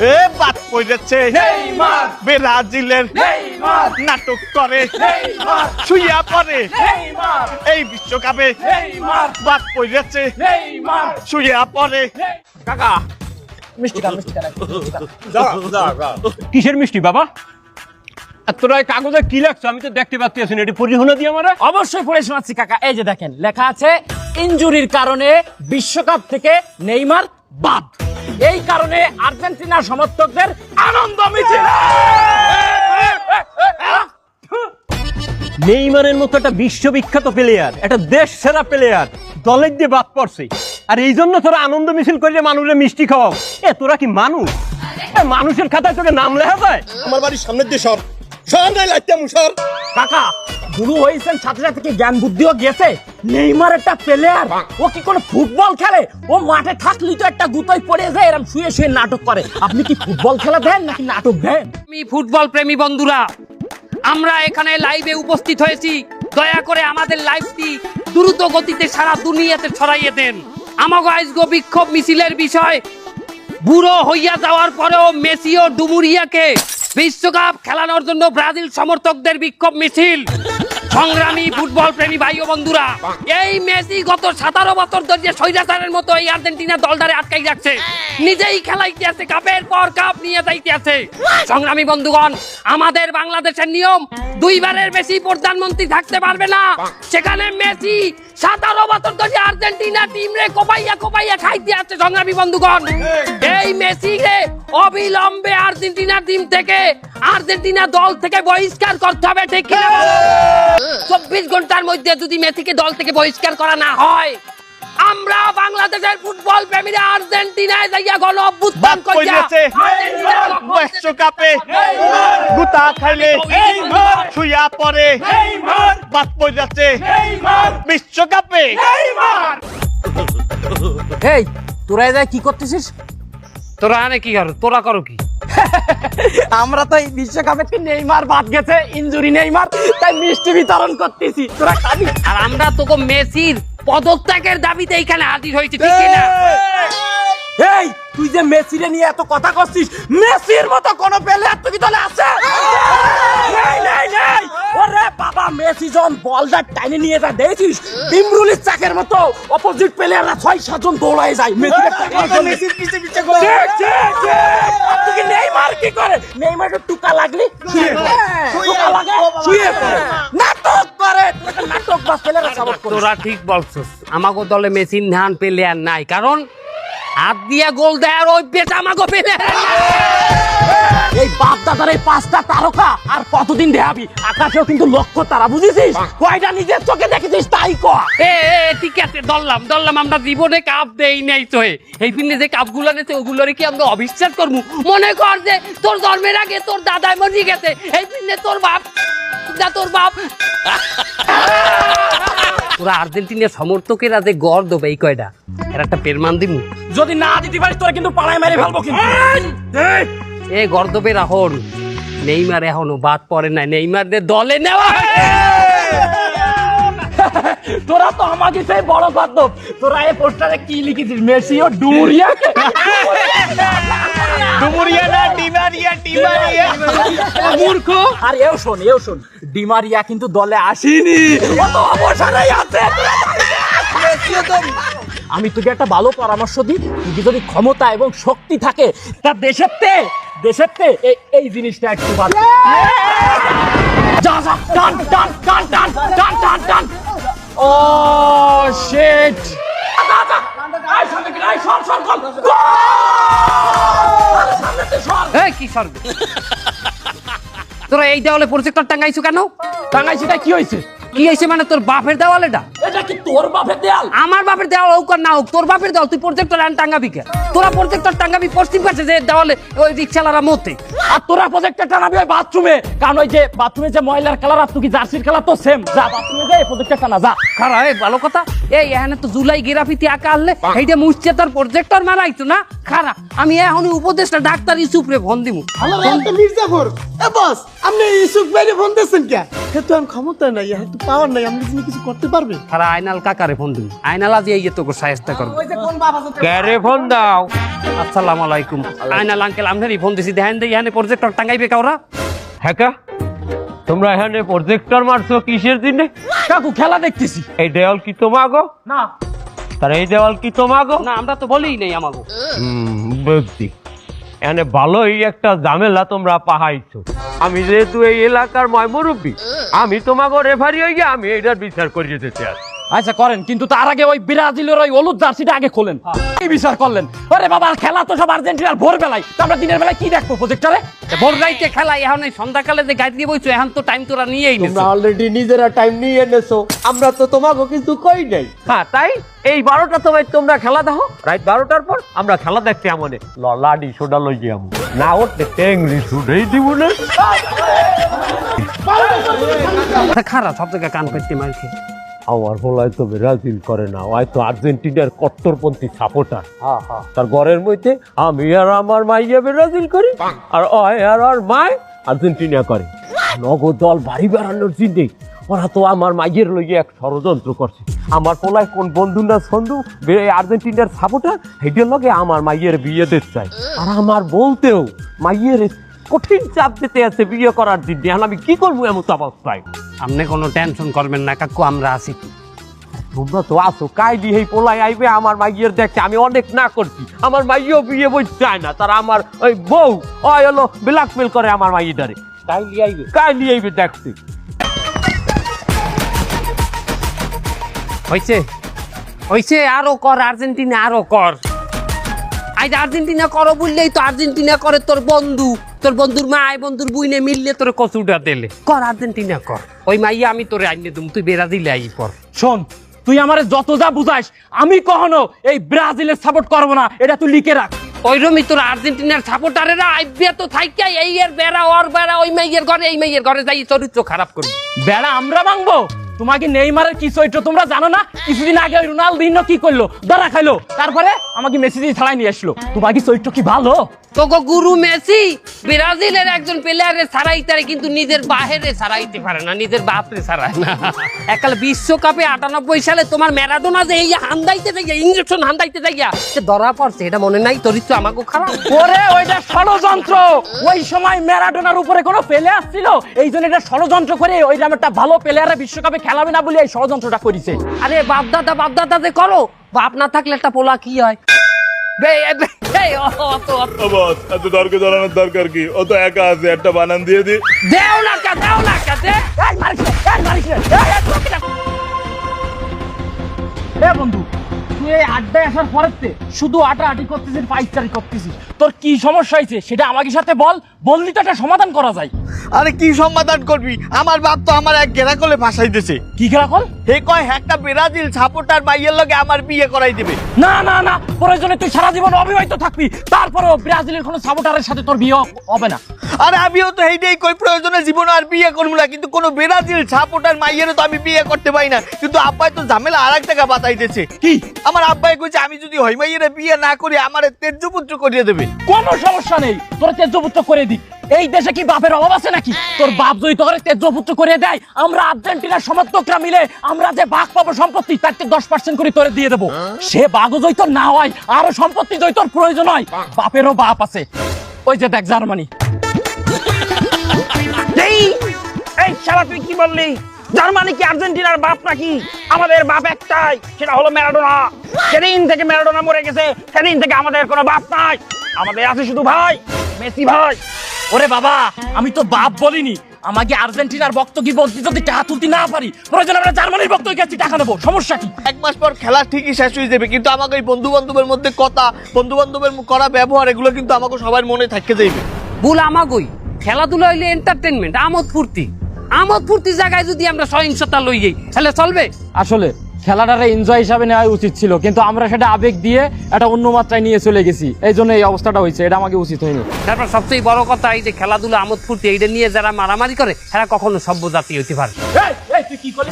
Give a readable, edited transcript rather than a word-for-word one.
এ বাদ পড়েছে নেইমার ব্রাজিলের নেইমার নাটক করে নেইমার শুইয়া পড়ে নেইমার এই বিশ্বকাপে নেইমার বাদ পড়েছে নেইমার শুইয়া পড়ে। কাকা মিষ্টি খা কিসের মিষ্টি বাবা? আর তোরা এই কাগজে কি লাগছে আমি তো দেখতে পাচ্ছি না, এটি পরিহনা দিয়ে আমার অবশ্যই পড়ে শোনাচ্ছি কাকা। এই যে দেখেন লেখা আছে ইনজুরির কারণে বিশ্বকাপ থেকে নেইমার বাদ। এই কারণে আর্জেন্টিনার সমর্থকদের আনন্দ মিছিল। নেইমারের মতো একটা বিশ্ববিখ্যাত প্লেয়ার, একটা দেশ সেরা প্লেয়ার দলের দিয়ে বাদ পড়ছে, আর এই জন্য তোরা আনন্দ মিছিল করলে মানুষের মিষ্টি খাওয়াও। এ তোরা কি মানুষ? মানুষের খাতায় তোকে নাম লেখা যায়? আমার বাড়ির সামনের দিয়ে সর সর নাই লাগতে মুসর। কাকা গুরু হয়েছেন সাথে সাথে কি জ্ঞান বুদ্ধিও গেছে? নেইমার একটা প্লেয়ার, ও কি কোনো ফুটবল খেলে? ও মাঠে থাকলেই তো একটা গুতোয় পড়ে যায়, এরকম শুয়ে শুয়ে নাটক করে। আপনি কি ফুটবল খেলা দেন নাকি নাটক দেন? আমি ফুটবল প্রেমী বন্ধুরা, আমরা এখানে লাইভে উপস্থিত হয়েছি। দয়া করে আমাদের লাইভটি দ্রুত গতিতে সারা দুনিয়াতে ছড়াইয়ে দেন। আমাগো আজগো বিক্ষোভ মিছিলের বিষয়, বুড়ো হইয়া যাওয়ার পরেও মেসি ও ডুমুরিয়াকে বিশ্বকাপ খেলানোর জন্য ব্রাজিল সমর্থকদের বিক্ষোভ মিছিল। সংগ্রামী ফুটবল প্রেমী ভাই ও বন্ধুরা, এই মেসি গত 17 বছর ধরে স্বৈরাচারের মতো এই আর্জেন্টিনা দলটারে আটকাই রাখছে, নিজেই খেলাইতে আছে, কাপের পর কাপ নিয়ে যাইতে আছে। সংগ্রামী বন্ধুগণ, আমাদের বাংলাদেশের নিয়ম দুইবারের বেশি প্রধানমন্ত্রী থাকতে পারবে না। সেখানে মেসি 17 বছর ধরে আর্জেন্টিনা টিম রে কোপাইয়া কোপাইয়া খাইতে আছে। সংগ্রামী বন্ধুগণ, এই মেসি রে অবিলম্বে আর্জেন্টিনা টিম থেকে, আর্জেন্টিনা দল থেকে বহিষ্কার করতে হবে, ঠিক কিনা? 24 ঘন্টার মধ্যে যদি মেসিকে দল থেকে বহিষ্কার করা না হয়, আমরা বাংলাদেশের ফুটবল প্রেমীরা আর্জেন্টিনায় যাইয়া গণ অভ্যুত্থান বাদ পড়েছে বিশ্বকাপে গুতা খাইলে শুইয়া পড়ে বাদ পড়েছে বিশ্বকাপে। এই তোরা যায় কি করতেছিস? তোরা আনে কি করো? তোরা করো কি? আমরা তো এই বিশ্বকাপে নেইমার বাদ গেছে, ইনজুরি নেইমার, তাই মিষ্টি বিতরণ করতেছি। তোরা খাবি? আর আমরা তোকে মেসির পদত্যাগের দাবিতে এইখানে হাজির হয়েছি, ঠিক কিনা? এই তুই যে মেসিরে নিয়ে এত কথা করছিস, মেসির মতো কোন প্লেয়ার তুই দলে আছে? নেই নেই নেই। ওরে বাবা, মেসি যখন বলটা টাইনে নিয়ে যা দেখছিস, ডিমরুলির চাকের মতো অপোজিট প্লেয়াররা 6-7 জন দৌড়ায় যায় মেসির মেসির পিছে পিছে ঠিক ঠিক ঠিক। আর তুই নেইমার কি করে? নেইমারের টুকা লাগলি শুয়ে পড়ে, টুকা লাগে শুয়ে পড়ে, নাটক করে। নাটক বাস প্লেয়াররা সাপোর্ট করে। তোরা ঠিক বলছিস, আমাগো দলে মেসির ধান প্লেয়ার নাই, কারণ হাত দিয়া গোল দেয়ার ওই বেশ আমাগো প্লেয়ার। এই বাপ দাদার এই 5টা তারকা আর কতদিন দেখাবি? আকাশেও কিন্তু লক্ষ্য তারা, বুঝেছিস? কয়টা নিজের চোখে দেখেছিস তাই কর। ঠিক আছে, দললাম আমরা জীবনে কাপ দেই নাই তো। এই পিনে যে কাপগুলো নেছে ওগুলোরে কি আমরা অবিশ্বাস করবো? মনে কর যে তোর জন্মের আগে তোর দাদাই মরে গেছে, এই পিনে তোর বাপ তোরা আর্জেন্টিনার সমর্থকেরা যে গড় দেবে এই কয়টা, এর একটা পেরমান দিমু। যদি না দিতে পারিস তোরা কিন্তু পাড়ায় মেরে ফেলবো কিন্তু। এ গর্দবে রাহন, নেইমার এখনো বাদ পড়ে নাই, নেইমারদের দলে নেওয়া। তোরা তো আমাকে সেই বড় গর্দব। তোরা এই পোস্টারে কি লিখেছিস? মেসি ও ডুমুরিয়াকে? ডুমুরিয়া না ডিমারিয়া মূর্খ। আর এও শোন ডিমারিয়া কিন্তু দলে আসেনি, ও তো অবসরেই আছে। আমি তোকে একটা ভালো পরামর্শ দিই, তুই যদি ক্ষমতা এবং শক্তি থাকে তা দেশের এই জিনিসটা একটু বাদ যা যা টান টান টান টান টান টান টান। ও শিট, কি সরবে? তোরা এই দেওয়ালে প্রজেক্টর টাঙ্গাইছো কেন? টাঙ্গাইছিটা কি হয়েছে? কি হয়েছে মানে? তোর বাপের দেওয়াল এটা? এটা কি তোর বাপের দেয়াল? আমার বাপের দেওয়াল হোক আর না হোক, তোর বাপের দেওয়াল, তুই প্রজেক্টর টাঙ্গাবি কে? তোরা প্রজেক্টর টাঙ্গাবি পশ্চিম পাশে যে দেওয়ালে ওই রিক্সালারা মতে, আর তোরা প্রজেক্টর টানাবি ওই বাথরুমে, কারণ ওই যে বাথরুমে যে ময়লার কালার আর তুই কি জার্সির কালার তো সেম। যা বাথরুমে যা, এই প্রজেক্টর টানা যা। খারা ভালো কথা। এই এখানে তো জুলাই গ্রাফিতি আঁকা আনলে এইটা মুছছে তোর প্রজেক্টর মারাইতো না। খারা আমি এখনই উপদেশটা ডাক্তার ইউসুফরে ফোন দিমু। হ্যালো তো মির্জাফর। এ বস, আপনি ইসুক ভাইরে ফোন দিয়েছেন কে? তো আমি ক্ষমতা নাই, তো পাওয়ার নাই, আপনি কিছু করতে পারবে? খারা আইনাল কাকারে ফোন দিমু। আইনাল আজ এই তোকে সাহায্য করবে। ওই যে কোন বাবা কে রে ফোন দাও? আসসালামু আলাইকুম আইনাল আঙ্কেল আমনেরই ফোন দিছি দেখেন দেই এখানে প্রজেক্টর টাঙ্গাইবে কাউরা হ্যাঁ কা? তোমরা এখানে প্রজেক্টর মারছো কিসের জন্য? কাকু খেলা দেখতেছি। এই দেওয়াল কি তোমাগো? না তার এই দেওয়াল কি তোমাগো? না আমরা তো বলেই নেই আমাগো। বুঝছি। এখানে ভালোই একটা ঝামেলা তোমরা পাহাইছো। আমি যেহেতু এই এলাকার ময়মুরব্বী, আমি তোমাকে রেফারি হয়ে গিয়ে আমি এইটার বিচার করিয়ে দিতে আসি। আচ্ছা করেন, কিন্তু তার আগে ওই ব্রাজিলের ওই হলুদ জার্সিটা আগে খোলেন। কি বিচার করলেন? আরে বাবা খেলা তো সব আর্জেন্টিনার ভোর বেলায়, তো আমরা দিনের বেলায় কি দেখবো প্রজেক্টরে? ভোর রাইতে খেলা এখন এই সন্ধ্যাকালে যে গাইড দিয়ে বইছো এখন তো টাইম তোরা নিয়েই নিছো। অলরেডি নিজেরা টাইম নিয়ে এনেছো, আমরা তো তোমাকে কিন্তু কই নাই। হ্যাঁ তাই এই 12টার সময় তোমরা খেলা দেখো, রাত 12টার পর আমরা খেলা দেখতে আমনে লাডি সোডা লই গিয়ে আমু না ওঠে টেংরি সুডেই দিব না। খারাপ সব জায়গায় কান করতে মারছে। আমার বলাই তো ব্রাজিল করে না, হয়তো আর্জেন্টিনার কট্টরপন্থী সাপোর্টার। তার ঘরের মধ্যে আমি আর আমার মাইয়া ব্রাজিল করি, আর ওই আর ওর মাই আর্জেন্টিনা করে। নগদ দল বাড়ি বেড়ানোর জিন্দেই ওরা তো আমার মাইয়ের লইয়ে এক ষড়যন্ত্র করছে। আমার পোলায় কোন বন্ধু না সন্ধু আর্জেন্টিনার সাপোর্টার, হেডের লগে আমার মাইয়ের বিয়ে দিতে চাই। আর আমার বলতেও মাইয়ের কঠিন চাপ দিতে আছে বিয়ে করার জন্য। আমি কি করবো এমন অবস্থায়? আপনি কোনো টেনশন করবেন না কাকু, আমরা আছি। তোমরা তো আসো কাইলি এই পোলাই আইবে আমার মাইয়ের দেখতে। আমি অনেক না করছি, আমার মাইও বিয়ে বই চায় না। তারা আমার ওই বউ ওই হলো ব্ল্যাকমেল করে আমার মাইয়েটারে। কাইলি আইবে দেখতে। হইছে হইছে, আরো কর আর্জেন্টিনা, আরো কর। আজ আর্জেন্টিনা করো বললেই তো আর্জেন্টিনা করে তোর বন্ধু, তোর বন্ধুর মা আয় বন্ধুর বুইনে মিললে তোর কচুটা দিলে। কর আর্জেন্টিনা কর, ওই মাইয়া আমি তোরে আইনে দুম, তুই ব্রাজিলে আই পর। শোন, তুই আমারে যত যা বুঝাইস, আমি কখনো এই ব্রাজিলের সাপোর্ট করবো না, এটা তুই লিখে রাখ। ওইরকমই তোর আর্জেন্টিনার সাপোর্টারেরা আইবে তো থাইকা এই এর বেড়া ওর বেড়া, ওই মাইয়ের ঘরে এই মাইয়ের ঘরে যাই চরিত্র খারাপ করবি। বেড়া আমরা ভাঙবো? তোমাকে নেইমারের কি চরিত্র তোমরা জানো না? কিছুদিন আগে ওই রোনালদিনো কি করলো, ধরা খাইলো, তারপরে আমাকে মেসি দিয়ে ছাড়াই নিয়ে আসলো। তোমাকে চরিত্র কি ভালো? তোকে গুরু মেসি ব্রাজিলের একজন প্লেয়ারে ছাড়াইতে কিন্তু নিজের বাহিরে ছাড়াইতে পারে না, নিজের বাপরে ছাড়ায় না। একাল বিশ্বকাপে 98 সালে তোমার ম্যারাডোনা যে এই হান্দাইতে যাইয়া ইঞ্জেকশন হান্দাইতে যাইয়া সে ধরা পড়ছে, এটা মনে নাই? চরিত্র আমাকে খারাপ। ওরে ওইটা ষড়যন্ত্র। ওই সময় ম্যারাডোনার উপরে কোনো প্লেয়ার ছিল, এই জন্য এটা ষড়যন্ত্র করে ওই একটা ভালো প্লেয়ারে বিশ্বকাপে খেলাবে না বলে এই ষড়যন্ত্রটা করেছে। আরে বাপদাদা যে করো, বাপ না থাকলে একটা পোলা কি হয়? বস এত তর্ক জড়ানোর দরকার কি? ও তো একা আছে, একটা বানান দিয়ে দি। দেও না কা দে। এ বন্ধু, তুই এই আড্ডায় আসার পরেতে শুধু আটাআটি করতেছিস, পাইচারি করতেছিস। তোর কি সমস্যা হয়েছে সেটা আমাকে সাথে বল, বললি তো একটা সমাধান করা যায়। আরে কি সমাধান করবি? আমার বাপ তো আমার এক গেরা কোলে ফাঁসাইতেছে। কি খেলা কল? হে কয় একটা ব্রাজিল সাপোর্টার মাইয়ের লগে আমার বিয়ে করাই দেবে। না না না, প্রয়োজনে তুই সারা জীবন অবিবাহিত থাকবি, তারপরেও ব্রাজিলের কোনো সাপোর্টারের সাথে তোর বিয়ে হবে না। আরে আমিও তো এইটাই কই, প্রয়োজনে জীবনে আর বিয়ে করবো না, কিন্তু কোনো ব্রাজিল সাপোর্টার মাইয়ের তো আমি বিয়ে করতে পারি না। কিন্তু আব্বাই তো ঝামেলা আর এক জায়গা বাতাইতেছে। কি? আমার আব্বাই কইছে আমি যদি হই মাইয়ের বিয়ে না করি আমার তেজ্যপুত্র করিয়ে দেবে। কোনো সমস্যা নেই, তোর তেজ্যপুত্র করে দিক। এই দেশে কি বাপের অভাব আছে নাকি? তোর বাপ যদি তোর তেজ্যপুত্র করে দেয়, আমরা আর্জেন্টিনার সমর্থকরা মিলে আমরা যে ভাগ পাবো সম্পত্তি তার 10% করে তোরে দিয়ে দেবো। সে ভাগও যদি তোর না হয়, আরো সম্পত্তি যদি তোর প্রয়োজন হয়, বাপেরও বাপ আছে। ওই যে দেখ জার্মানি। এই শালা তুই কি বললি? জার্মানি কি আর্জেন্টিনার বাপ নাকি? আমাদের বাপ একটাই, সেটা হলো ম্যারাডোনা। সেদিন থেকে ম্যারাডোনা মরে গেছে, সেদিন থেকে আমাদের কোনো বাপ নাই। আমাদের আছে শুধু ভাই, মেসি ভাই। ওরে বাবা, আমি তো বাপ বলিনি। আমাকে আর্জেন্টিনার ভক্ত কি বলছি, যদি টাকা তুলতে না পারি প্রয়োজন আমরা জার্মানির ভক্ত গেছি, টাকা নেবো, সমস্যা কি? এক মাস পর খেলা ঠিকই শেষ হয়ে যাবে, কিন্তু আমাকে এই বন্ধু বান্ধবের মধ্যে কথা, বন্ধু বান্ধবের করা ব্যবহার, এগুলো কিন্তু আমাকে সবার মনে থাকতে যাইবে। ভুল আমাগই। খেলাধুলা হইলে এন্টারটেনমেন্ট, আমোদ ফুর্তি জায়গায় যদি আমরা সহিংসতা লই যাই তাহলে চলবে? আসলে খেলাটারে এনজয় হিসাবে নেওয়া উচিত ছিল, কিন্তু আমরা সেটা আবেগ দিয়ে একটা অন্য মাত্রায় নিয়ে চলে গেছি, এই জন্য এই অবস্থাটা হয়েছে। এটা আমাকে উচিত হয়নি। তারপর সবচেয়ে বড় কথা, এই যে খেলাধুলা আমোদ ফুর্তি এইটা নিয়ে যারা মারামারি করে, এরা কখনো সভ্য জাতি হইতে পারে। তুই কি করলি?